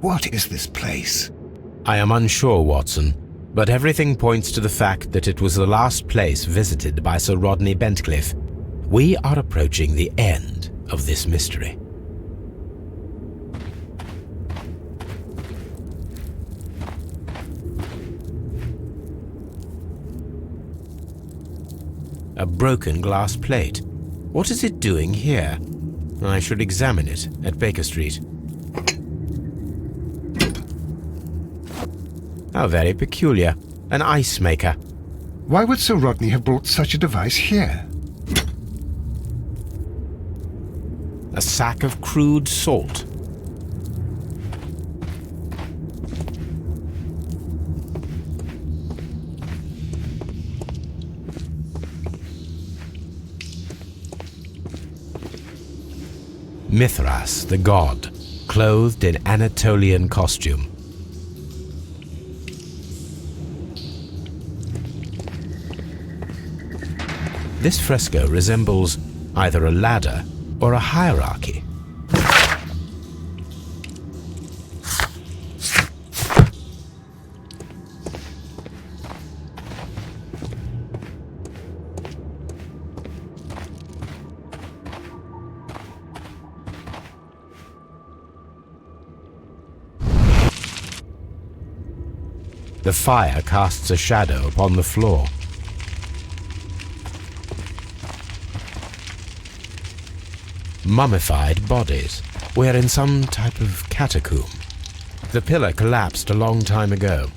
What is this place? I am unsure, Watson, but everything points to the fact that it was the last place visited by Sir Rodney Bentcliffe. We are approaching the end of this mystery. A broken glass plate. What is it doing here? I should examine it at Baker Street. How very peculiar. An ice maker. Why would Sir Rodney have brought such a device here? A sack of crude salt. Mithras, the god, clothed in Anatolian costume. This fresco resembles either a ladder or a hierarchy. The fire casts a shadow upon the floor. Mummified bodies. We're in some type of catacomb. The pillar collapsed a long time ago.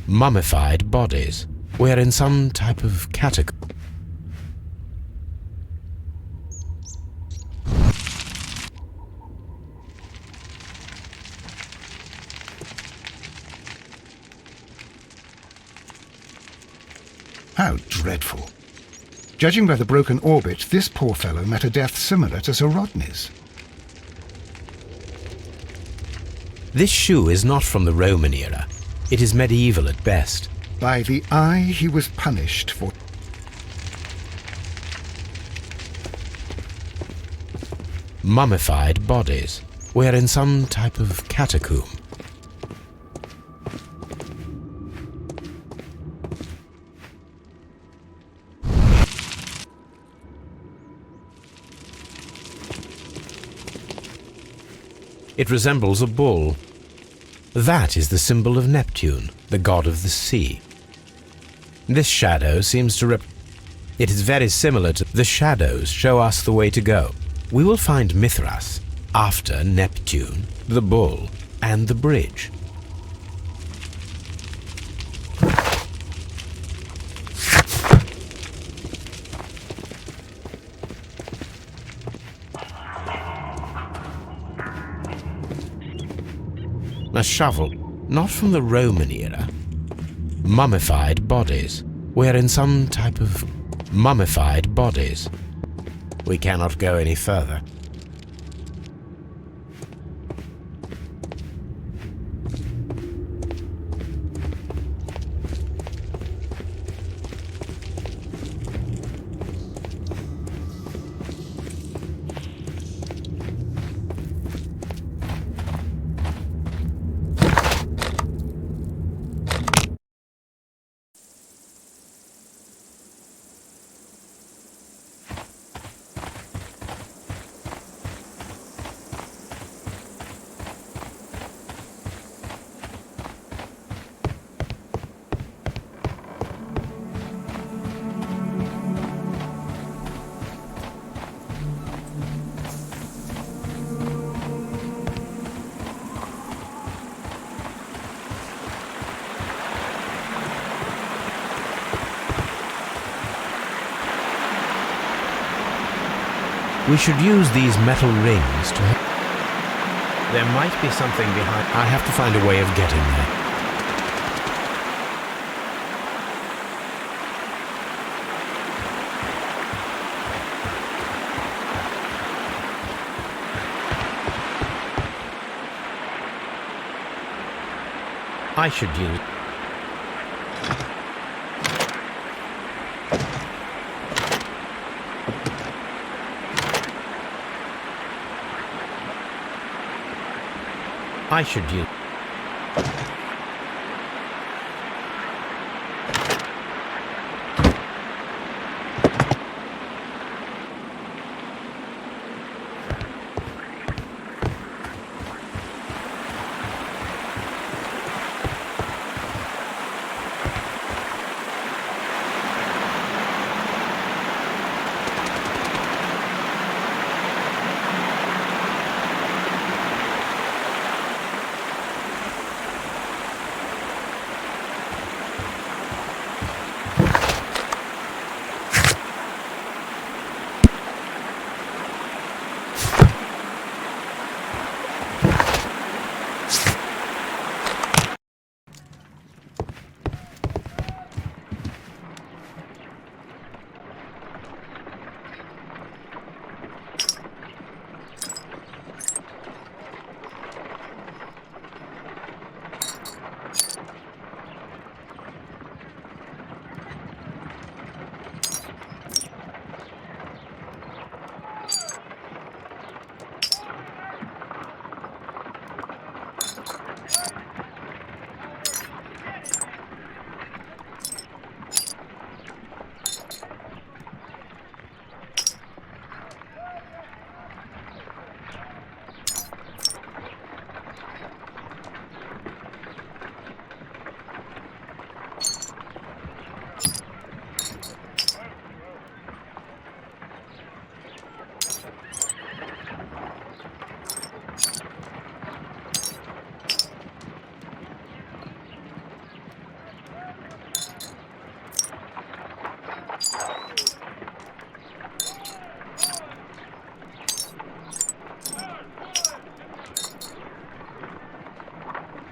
Mummified bodies. We're in some type of catacomb. How dreadful. Judging by the broken orbit, this poor fellow met a death similar to Sir Rodney's. This shoe is not from the Roman era. It is medieval at best. By the eye he was punished for. Mummified bodies. We're in some type of catacomb. It resembles a bull. That is the symbol of Neptune, the god of the sea. This shadow seems to It is very similar to the shadows show us the way to go. We will find Mithras after Neptune, the bull, and the bridge. A shovel, not from the Roman era. Mummified bodies. We're in some type of mummified bodies. We cannot go any further. We should use these metal rings to... There might be something behind... I have to find a way of getting there. I should use... I should use...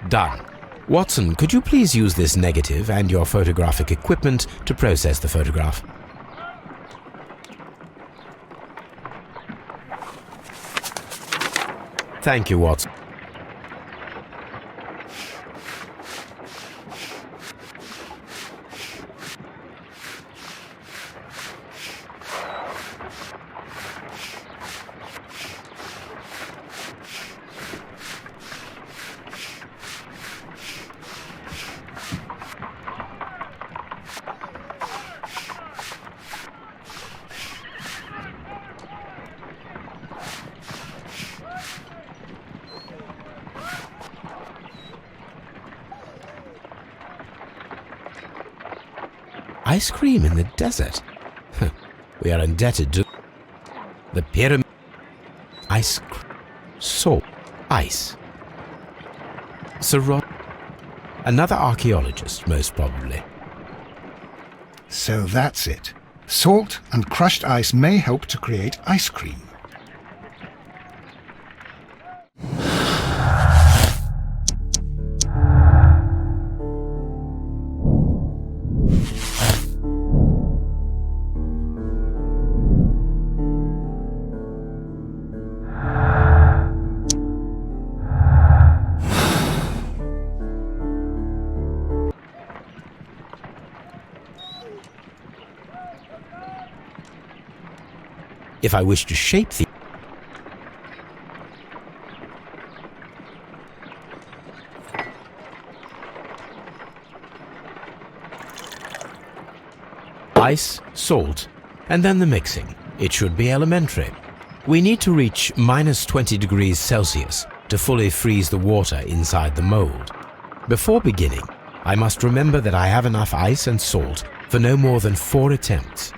Done. Watson, could you please use this negative and your photographic equipment to process the photograph? Thank you, Watson. Ice cream in the desert. We are indebted to the pyramid. Ice cream. Salt. Ice. Sir another archaeologist, most probably. So that's it. Salt and crushed ice may help to create ice cream. If I wish to shape the ice, salt, and then the mixing, it should be elementary. We need to reach -20 degrees Celsius to fully freeze the water inside the mold. Before beginning, I must remember that I have enough ice and salt for no more than 4 attempts.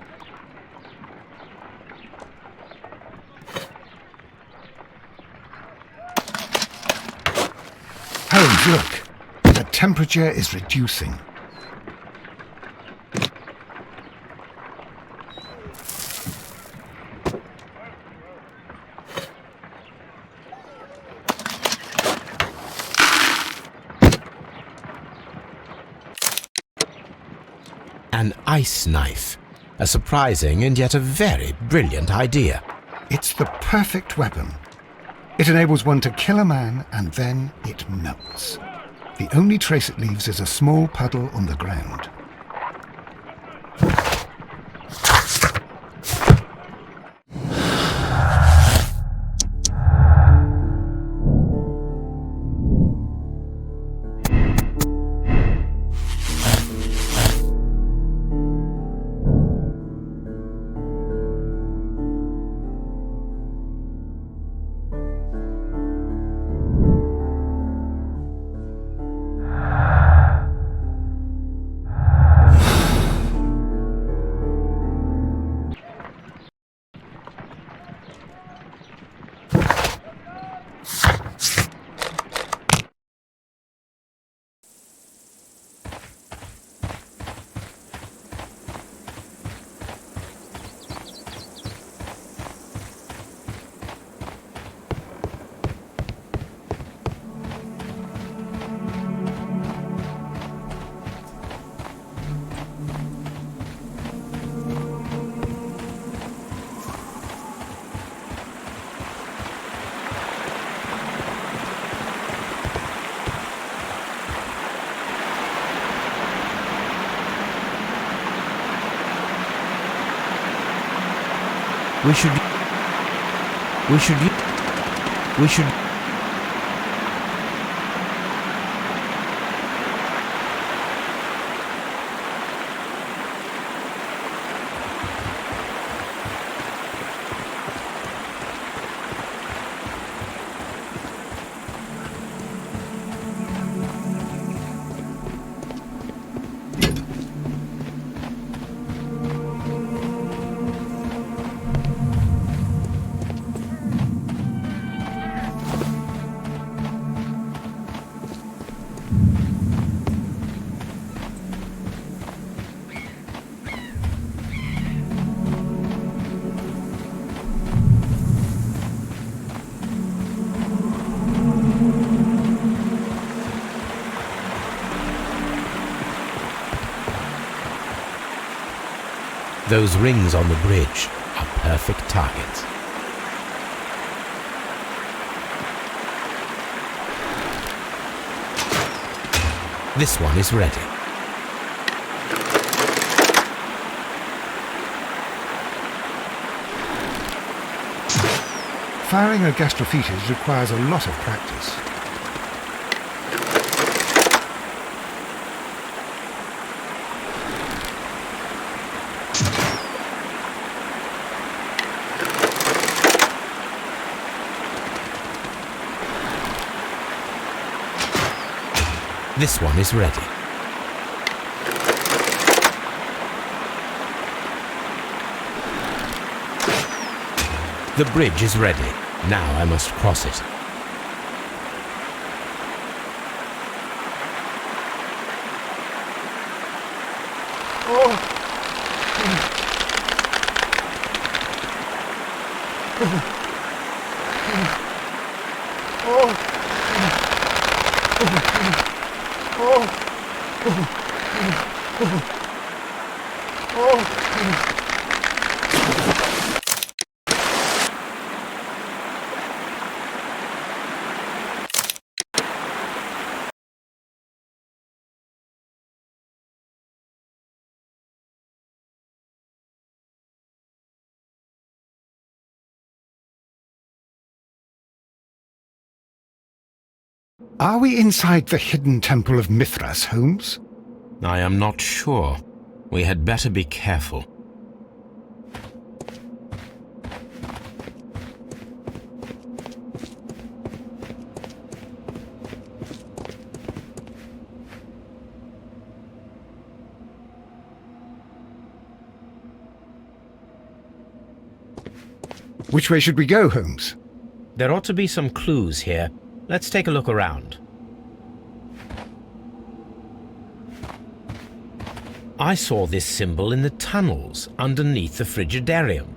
Holmes, look. The temperature is reducing. An ice knife. A surprising and yet a very brilliant idea. It's the perfect weapon. It enables one to kill a man and then it melts. The only trace it leaves is a small puddle on the ground. We should... Those rings on the bridge are perfect targets. This one is ready. Firing a gastrophetes requires a lot of practice. This one is ready. The bridge is ready. Now I must cross it. Are we inside the hidden temple of Mithras, Holmes? I am not sure. We had better be careful. Which way should we go, Holmes? There ought to be some clues here. Let's take a look around. I saw this symbol in the tunnels underneath the Frigidarium.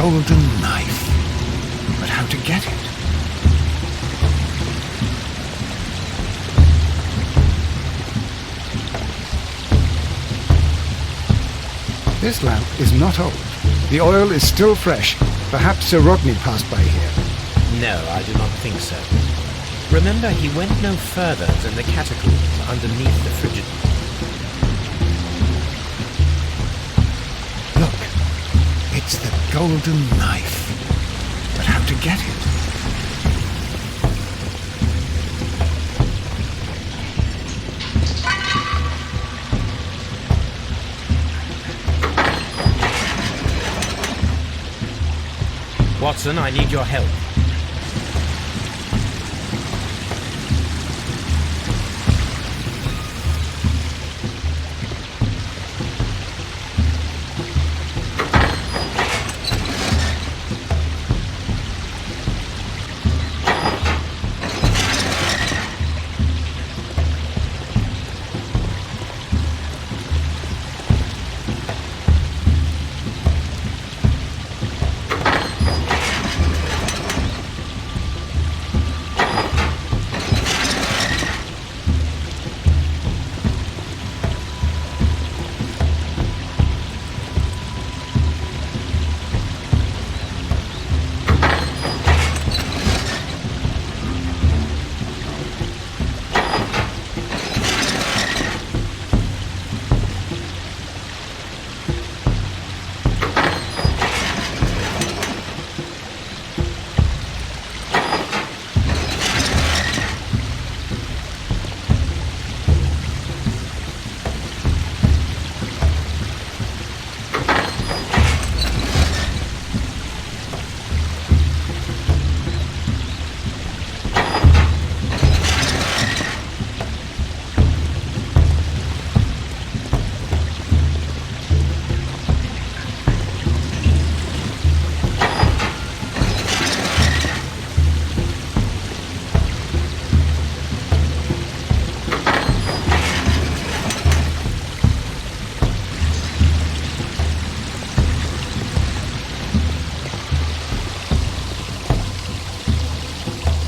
golden knife. But how to get it? This lamp is not old. The oil is still fresh. Perhaps Sir Rodney passed by here. No, I do not think so. Remember, he went no further than the catacombs underneath the frigid... Look, it's the golden knife. But how to get it? Watson, I need your help.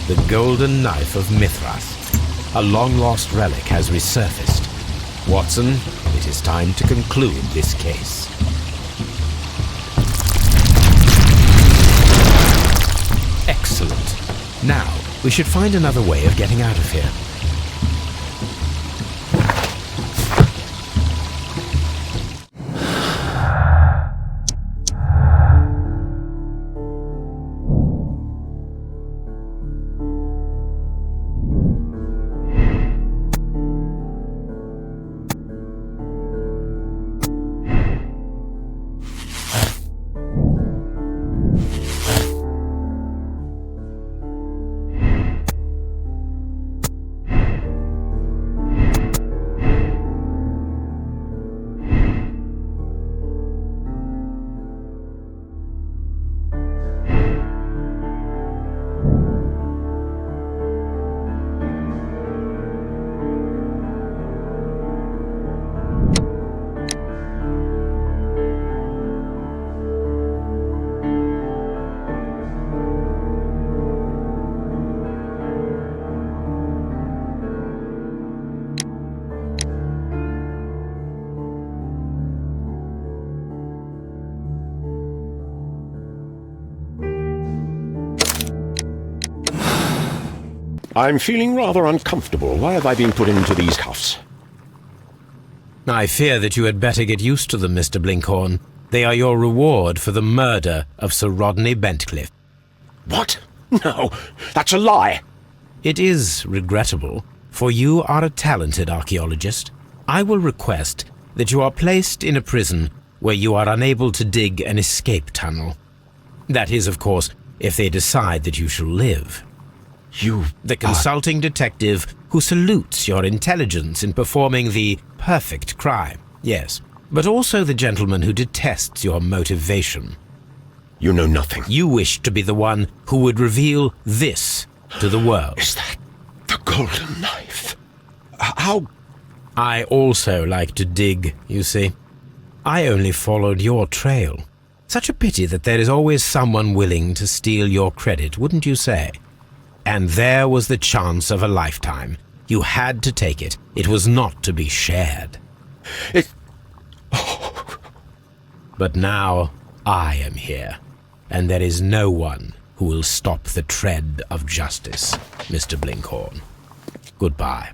The golden knife of Mithras. A long-lost relic has resurfaced. Watson, it is time to conclude this case. Excellent. Now, we should find another way of getting out of here. I'm feeling rather uncomfortable. Why have I been put into these cuffs? I fear that you had better get used to them, Mr. Blinkhorn. They are your reward for the murder of Sir Rodney Bentcliffe. What? No, that's a lie. It is regrettable, for you are a talented archaeologist. I will request that you are placed in a prison where you are unable to dig an escape tunnel. That is, of course, if they decide that you shall live. The consulting detective who salutes your intelligence in performing the perfect crime, yes, but also the gentleman who detests your motivation. You know nothing. You wish to be the one who would reveal this to the world. Is that the golden knife? How? I also like to dig, you see. I only followed your trail. Such a pity that there is always someone willing to steal your credit, wouldn't you say? And there was the chance of a lifetime. You had to take it. It was not to be shared. But now I am here, and there is no one who will stop the tread of justice, Mr. Blinkhorn. Goodbye.